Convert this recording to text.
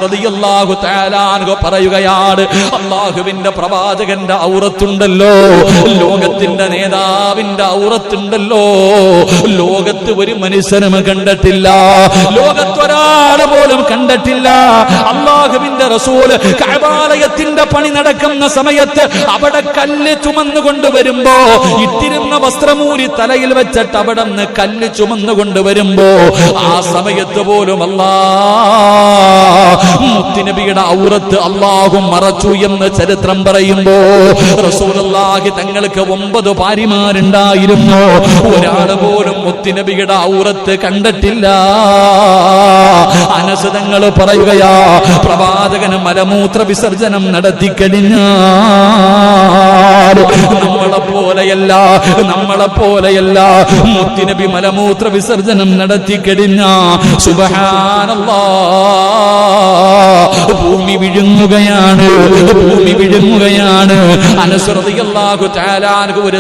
റളിയല്ലാഹു തആല അൻഹു പറയുകയാണ്, അല്ലാഹുവിന്റെ പ്രവാചകന്റെ ഔറത്തുണ്ടല്ലോ, ലോകത്തിന്റെ നേതാവിന്റെ ഔറത്തുണ്ടല്ലോ, ലോകത്ത് ഒരു മനുഷ്യനും കണ്ടിട്ടില്ല, ലോകത്തൊരാൾ പോലും കണ്ടിട്ടില്ല. അല്ലാഹുവിന്റെ റസൂൽ കഅബാലയത്തിന്റെ പണി നടക്കുന്ന സമയത്ത് അവിടെ കല്ല് ചുമന്നുകൊണ്ട് വരുമ്പോ, ഇട്ടിരുന്ന വസ്ത്രമൂരി തലയിൽ വെച്ചിട്ട് അവിടെ നിന്ന് കല്ല് ചുമന്നുകൊണ്ട് വരുമ്പോ, ആ സമയത്ത് പോലും മുത്തുനബിയുടെ ഔറത്ത് അല്ലാഹു മറച്ചു എന്ന് ചരിത്രം പറയുമ്പോ, റസൂലുള്ളാഹി തങ്ങൾക്ക് 9 ഭാര്യമാരുണ്ടായിരുന്നു, ഒരാൾ പോലും മുത്തുനബിയുടെ ഔറത്ത് കണ്ടിട്ടില്ല. അനസ് തങ്ങൾ പറയുകയാ, പ്രവാചകന് മലമൂത്ര വിസർജനം നടത്തിക്കഴിഞ്ഞാൽ നമ്മളെ പോലെയല്ല മുത്തുനബി മലമൂത്ര വിസർജനം നടത്തിക്കഴിഞ്ഞ സുബ്ഹാനല്ലാഹ് ഭൂമി വിഴുങ്ങുകയാണ്. അനസ് റളിയല്ലാഹു തആല അൻഹു ഒരു